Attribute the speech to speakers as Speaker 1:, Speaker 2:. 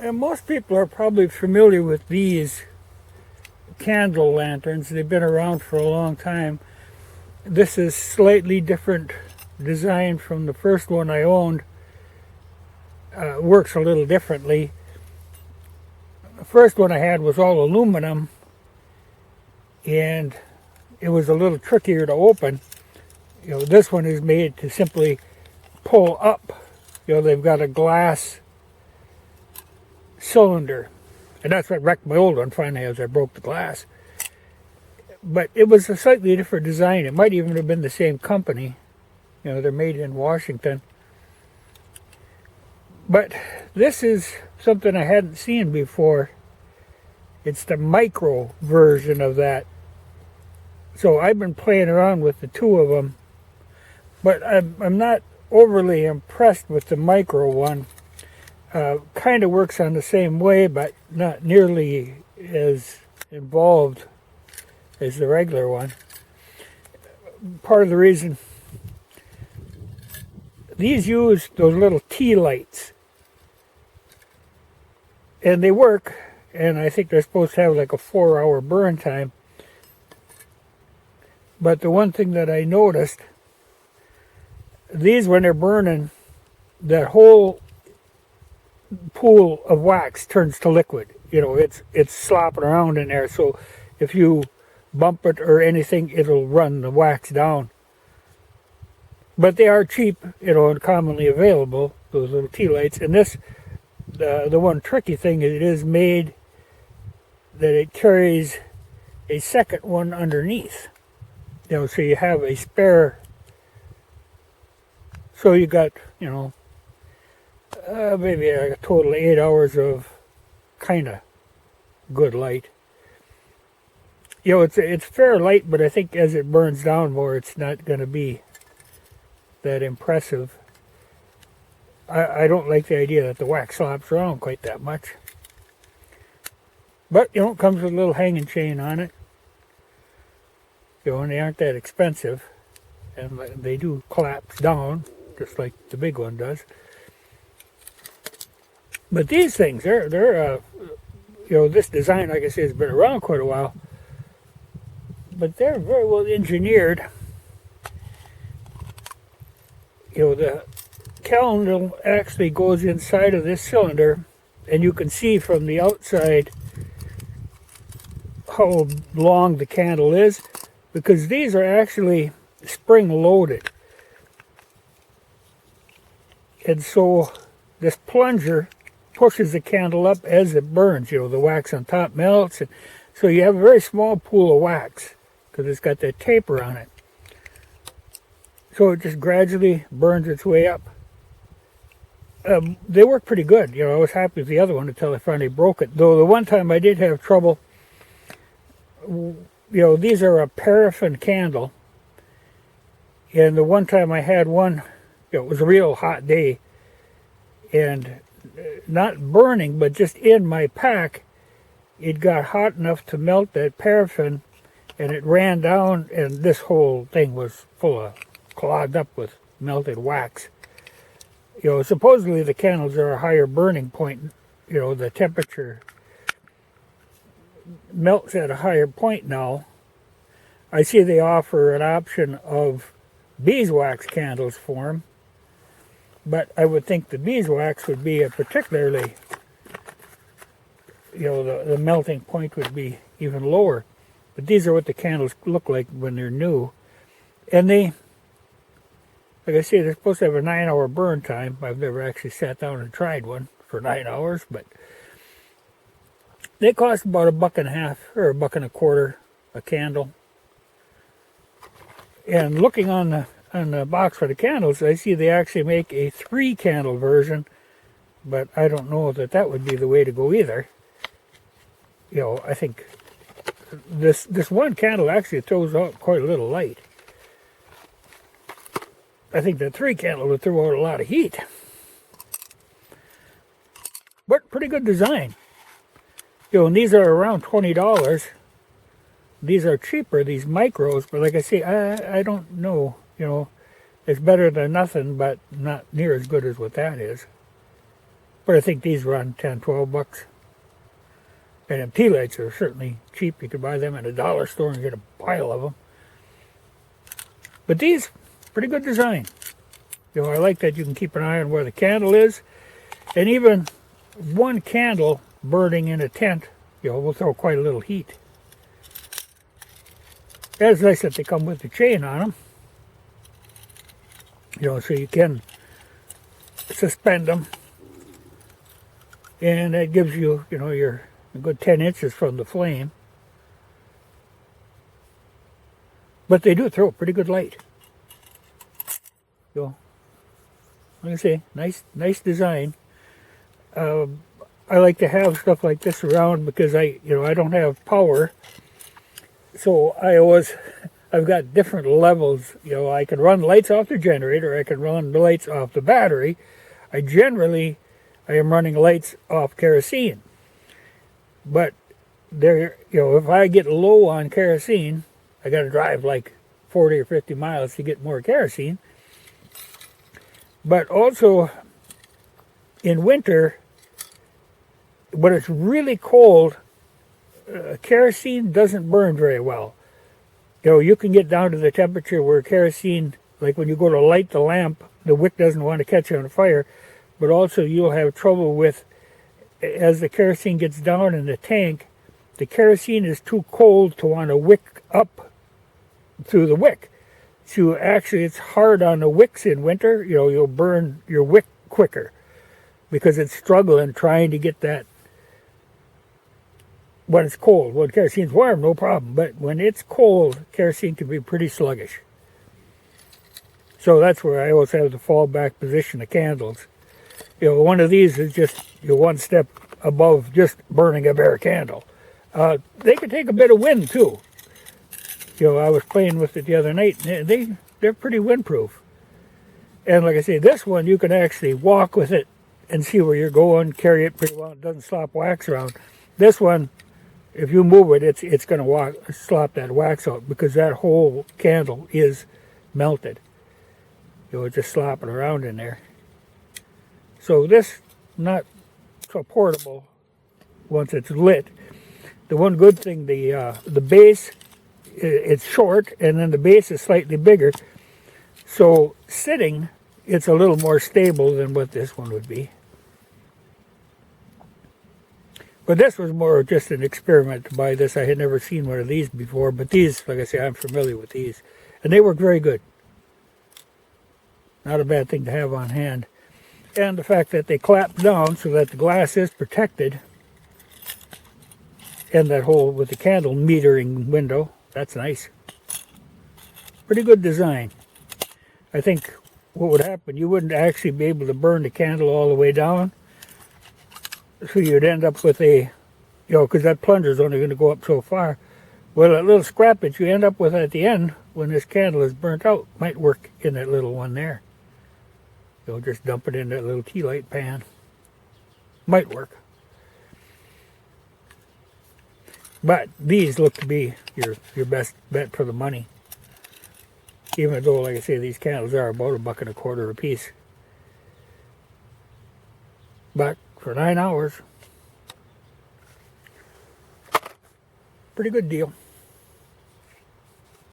Speaker 1: And most people are probably familiar with these candle lanterns. They've been around for a long time. This is slightly different design from the first one I owned. Works a little differently. The first one I had was all aluminum, and it was a little trickier to open. This one is made to simply pull up. They've got a glass cylinder, and that's what wrecked my old one finally, as I broke the glass. But it was a slightly different design. It might even have been the same company. They're made in Washington. But this is something I hadn't seen before. It's the micro version of that. So I've been playing around with the two of them, but I'm not overly impressed with the micro one. Kind of works on the same way, but not nearly as involved as the regular one. Part of the reason, these use those little tea lights, and they work, and I think they're supposed to have like a 4-hour burn time. But the one thing that I noticed, these, when they're burning, that whole pool of wax turns to liquid. It's slopping around in there, so if you bump it or anything, it'll run the wax down. But they are cheap, and commonly available, those little tea lights. And this, the one tricky thing, it is made that it carries a second one underneath. So you have a spare. So you got, maybe a total of 8 hours of kind of good light. It's fair light, but I think as it burns down more, it's not going to be that impressive. I don't like the idea that the wax slops around quite that much. But, it comes with a little hanging chain on it. And they aren't that expensive. And they do collapse down, just like the big one does. But these things, they're this design, like I say, has been around quite a while. But they're very well engineered. The candle actually goes inside of this cylinder, and you can see from the outside how long the candle is, because these are actually spring loaded. And so this plunger pushes the candle up as it burns. The wax on top melts, and so you have a very small pool of wax because it's got that taper on it. So it just gradually burns its way up. They work pretty good. I was happy with the other one until I finally broke it. Though the one time I did have trouble, these are a paraffin candle. And the one time I had one, it was a real hot day. And not burning, but just in my pack, it got hot enough to melt that paraffin, and it ran down, and this whole thing was clogged up with melted wax. Supposedly the candles are a higher burning point. The temperature melts at a higher point now. I see they offer an option of beeswax candles for them, but I would think the beeswax would be a particularly, the melting point would be even lower. But these are what the candles look like when they're new. And they, like I say, they're supposed to have a 9-hour burn time. I've never actually sat down and tried one for 9 hours, but they cost about $1.50 or $1.25 a candle. And looking on the box for the candles, I see they actually make a 3-candle version, but I don't know that would be the way to go either. I think this one candle actually throws out quite a little light. I think the 3-candle would throw out a lot of heat. But pretty good design. And these are around $20. These are cheaper, these micros, but like I say, I don't know. It's better than nothing, but not near as good as what that is. But I think these run 10, 12 bucks. And them tea lights are certainly cheap. You could buy them at a dollar store and get a pile of them. But these, pretty good design. You know, I like that you can keep an eye on where the candle is. And even one candle burning in a tent, you know, will throw quite a little heat. It's nice that they come with the chain on them. You know, so you can suspend them. And that gives you, you know, you're a good 10 inches from the flame. But they do throw a pretty good light. So, like I say, nice design. I like to have stuff like this around because I don't have power. So I've got different levels. You know, I can run lights off the generator. I can run the lights off the battery. I am running lights off kerosene. But there, you know, if I get low on kerosene, I got to drive like 40 or 50 miles to get more kerosene. But also in winter, when it's really cold, kerosene doesn't burn very well. You know, you can get down to the temperature where kerosene, like when you go to light the lamp, the wick doesn't want to catch on fire. But also you'll have trouble with, as the kerosene gets down in the tank, the kerosene is too cold to want to wick up through the wick. So actually it's hard on the wicks in winter. You know, you'll burn your wick quicker because it's struggling trying to get that when it's cold. When kerosene's warm, no problem. But when it's cold, kerosene can be pretty sluggish. So that's where I always have the fallback position of candles. You know, one of these is just one step above just burning a bare candle. They can take a bit of wind too. You know, I was playing with it the other night, and they're pretty windproof. And like I say, this one you can actually walk with it and see where you're going, carry it pretty well. It doesn't slop wax around. This one, if you move it, it's going to slop that wax out because that whole candle is melted. You know, it's just slopping around in there. So this, not so portable once it's lit. The one good thing, the base, it's short, and then the base is slightly bigger. So sitting, it's a little more stable than what this one would be. But this was more just an experiment to buy this. I had never seen one of these before, but these, like I say, I'm familiar with these. And they work very good. Not a bad thing to have on hand. And the fact that they clap down so that the glass is protected. And that hole with the candle metering window, that's nice. Pretty good design. I think what would happen, you wouldn't actually be able to burn the candle all the way down. So you'd end up with a, you know, because that plunger is only going to go up so far. Well, that little scrap that you end up with at the end, when this candle is burnt out, might work in that little one there. You'll just dump it in that little tea light pan. Might work. But these look to be your best bet for the money. Even though, like I say, these candles are about $1.25 a piece. But for 9 hours, pretty good deal.